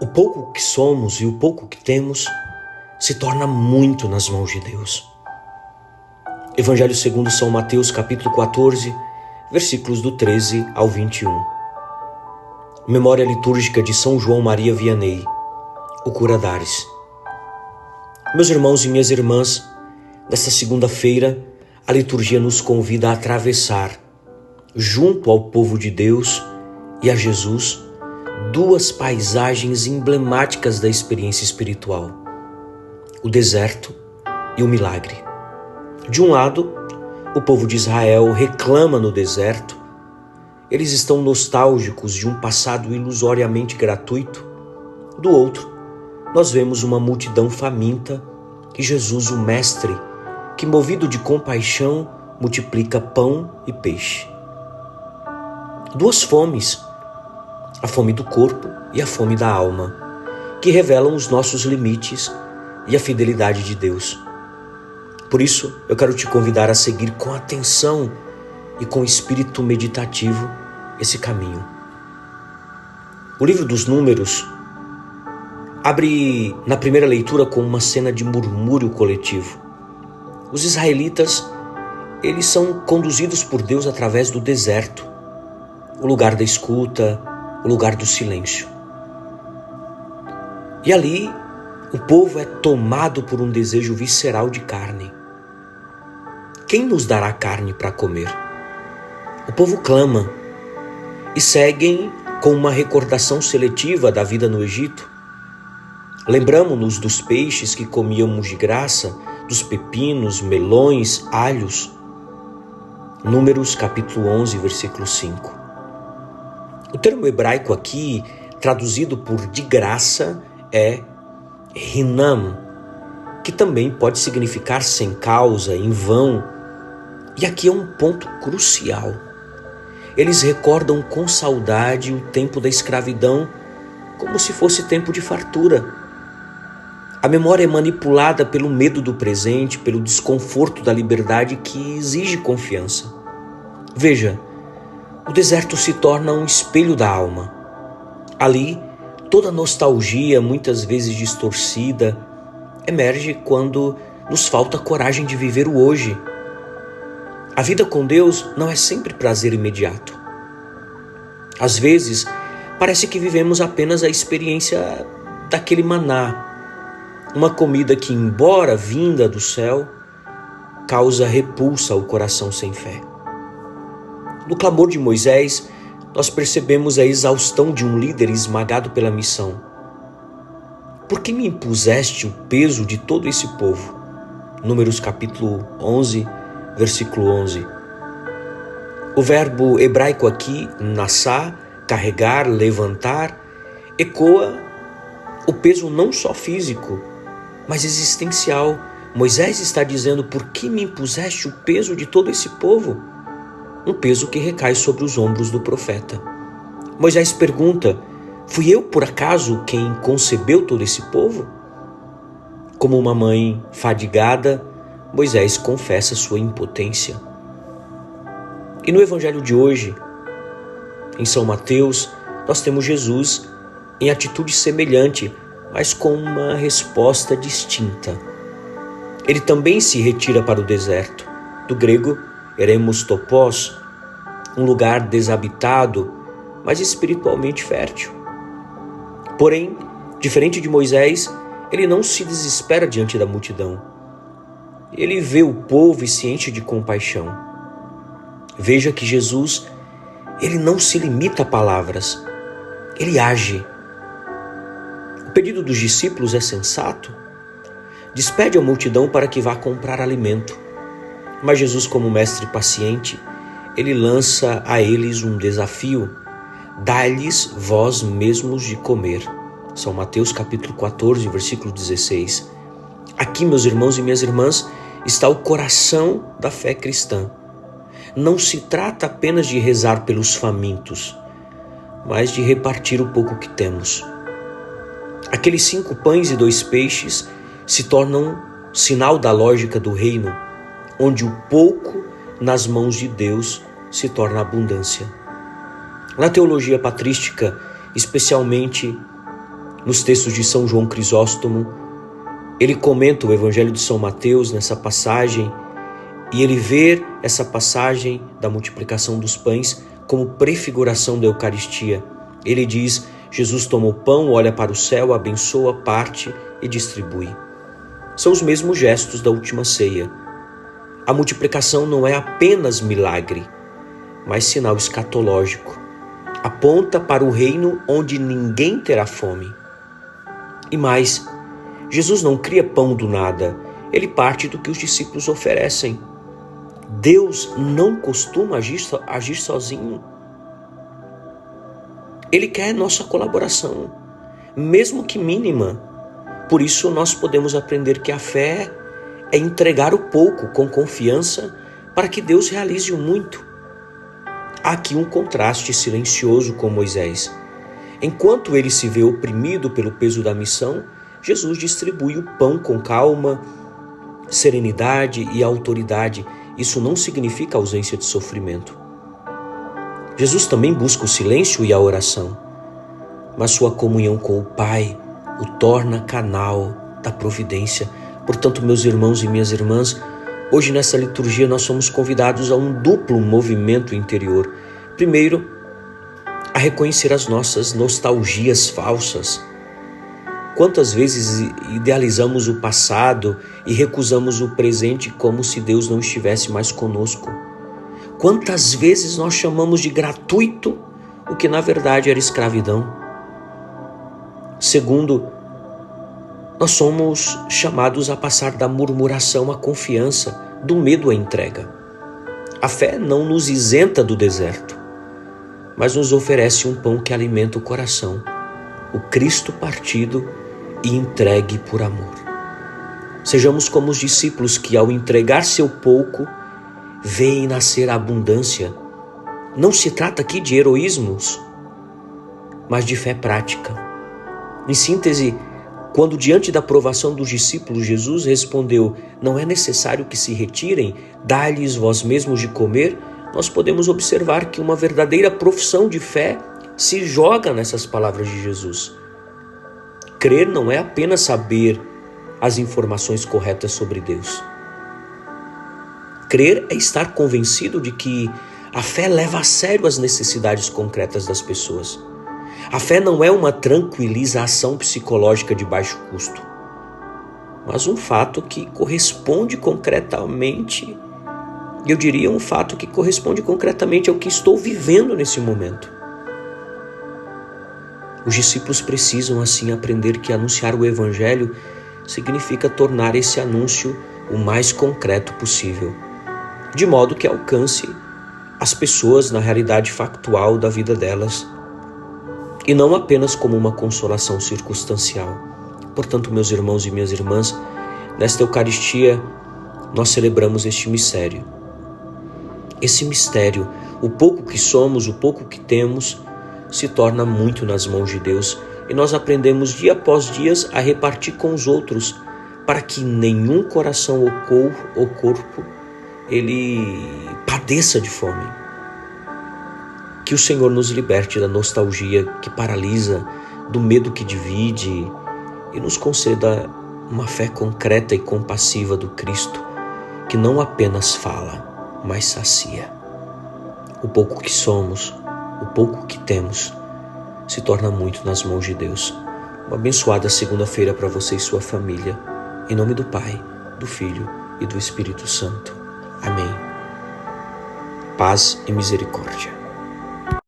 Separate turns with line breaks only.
O pouco que somos e o pouco que temos se torna muito nas mãos de Deus. Evangelho segundo São Mateus, capítulo 14, versículos do 13 ao 21. Memória litúrgica de São João Maria Vianney, o cura d'Ars. Meus irmãos e minhas irmãs, nesta segunda-feira, a liturgia nos convida a atravessar, junto ao povo de Deus e a Jesus, duas paisagens emblemáticas da experiência espiritual: o deserto e o milagre. De um lado, o povo de Israel reclama no deserto. Eles estão nostálgicos de um passado ilusoriamente gratuito. Do outro, nós vemos uma multidão faminta e Jesus, o Mestre, que movido de compaixão, multiplica pão e peixe. Duas fomes, a fome do corpo e a fome da alma, que revelam os nossos limites e a fidelidade de Deus. Por isso, eu quero te convidar a seguir com atenção e com espírito meditativo esse caminho. O livro dos Números abre na primeira leitura com uma cena de murmúrio coletivo. Os israelitas, eles são conduzidos por Deus através do deserto, o lugar da escuta, o lugar do silêncio. E ali, o povo é tomado por um desejo visceral de carne. Quem nos dará carne para comer? O povo clama e seguem com uma recordação seletiva da vida no Egito. Lembramo-nos dos peixes que comíamos de graça, dos pepinos, melões, alhos. Números capítulo 11, versículo 5. O termo hebraico aqui, traduzido por de graça, é hinam, que também pode significar sem causa, em vão. E aqui é um ponto crucial. Eles recordam com saudade o tempo da escravidão, como se fosse tempo de fartura. A memória é manipulada pelo medo do presente, pelo desconforto da liberdade que exige confiança. Veja, o deserto se torna um espelho da alma. Ali, toda nostalgia, muitas vezes distorcida, emerge quando nos falta coragem de viver o hoje. A vida com Deus não é sempre prazer imediato. Às vezes, parece que vivemos apenas a experiência daquele maná, uma comida que, embora vinda do céu, causa repulsa ao coração sem fé. No clamor de Moisés, nós percebemos a exaustão de um líder esmagado pela missão. Por que me impuseste o peso de todo esse povo? Números capítulo 11, versículo 11. O verbo hebraico aqui, nassá, carregar, levantar, ecoa o peso não só físico, mas existencial. Moisés está dizendo: por que me impuseste o peso de todo esse povo? Um peso que recai sobre os ombros do profeta. Moisés pergunta: fui eu, por acaso, quem concebeu todo esse povo? Como uma mãe fadigada, Moisés confessa sua impotência. E no evangelho de hoje, em São Mateus, nós temos Jesus em atitude semelhante, mas com uma resposta distinta. Ele também se retira para o deserto, do grego eremos topos, um lugar desabitado, mas espiritualmente fértil. Porém, diferente de Moisés, ele não se desespera diante da multidão. Ele vê o povo e se enche de compaixão. Veja que Jesus, ele não se limita a palavras, ele age. O pedido dos discípulos é sensato. Despede a multidão para que vá comprar alimento. Mas Jesus, como mestre paciente, ele lança a eles um desafio: dai-lhes vós mesmos de comer. São Mateus capítulo 14, versículo 16. Aqui, meus irmãos e minhas irmãs, está o coração da fé cristã. Não se trata apenas de rezar pelos famintos, mas de repartir o pouco que temos. Aqueles 5 pães e 2 peixes se tornam sinal da lógica do reino, onde o pouco nas mãos de Deus se torna abundância. Na teologia patrística, especialmente Nos textos de São João Crisóstomo, ele comenta o Evangelho de São Mateus nessa passagem, e ele vê essa passagem da multiplicação dos pães como prefiguração da Eucaristia. Ele diz: Jesus toma o pão, olha para o céu, abençoa, parte e distribui. São os mesmos gestos da última ceia. A multiplicação não é apenas milagre, mas sinal escatológico. Aponta para o reino onde ninguém terá fome. E mais, Jesus não cria pão do nada, ele parte do que os discípulos oferecem. Deus não costuma agir sozinho. Ele quer nossa colaboração, mesmo que mínima. Por isso nós podemos aprender que a fé é entregar o pouco com confiança para que Deus realize o muito. Há aqui um contraste silencioso com Moisés. Enquanto ele se vê oprimido pelo peso da missão, Jesus distribui o pão com calma, serenidade e autoridade. Isso não significa ausência de sofrimento. Jesus também busca o silêncio e a oração, mas sua comunhão com o Pai o torna canal da providência. Portanto, meus irmãos e minhas irmãs, hoje nessa liturgia nós somos convidados a um duplo movimento interior. Primeiro, a reconhecer as nossas nostalgias falsas. Quantas vezes idealizamos o passado e recusamos o presente como se Deus não estivesse mais conosco? Quantas vezes nós chamamos de gratuito o que na verdade era escravidão? Segundo, nós somos chamados a passar da murmuração à confiança, do medo à entrega. A fé não nos isenta do deserto, mas nos oferece um pão que alimenta o coração, o Cristo partido e entregue por amor. Sejamos como os discípulos que, ao entregar seu pouco, veem nascer a abundância. Não se trata aqui de heroísmos, mas de fé prática. Em síntese, quando diante da provação dos discípulos, Jesus respondeu: não é necessário que se retirem, dai-lhes vós mesmos de comer, nós podemos observar que uma verdadeira profissão de fé se joga nessas palavras de Jesus. Crer não é apenas saber as informações corretas sobre Deus. Crer é estar convencido de que a fé leva a sério as necessidades concretas das pessoas. A fé não é uma tranquilização psicológica de baixo custo, mas um fato que corresponde concretamente, eu diria um fato que corresponde concretamente ao que estou vivendo nesse momento. Os discípulos precisam assim aprender que anunciar o Evangelho significa tornar esse anúncio o mais concreto possível, de modo que alcance as pessoas na realidade factual da vida delas, e não apenas como uma consolação circunstancial. Portanto, meus irmãos e minhas irmãs, nesta Eucaristia nós celebramos este mistério. Esse mistério, o pouco que somos, o pouco que temos, se torna muito nas mãos de Deus, e nós aprendemos dia após dia a repartir com os outros, para que nenhum coração ou corpo ele padeça de fome. Que o Senhor nos liberte da nostalgia que paralisa, do medo que divide, e nos conceda uma fé concreta e compassiva do Cristo, que não apenas fala, mas sacia. O pouco que somos, o pouco que temos, se torna muito nas mãos de Deus. Uma abençoada segunda-feira para você e sua família. Em nome do Pai, do Filho e do Espírito Santo. Amém. Paz e misericórdia.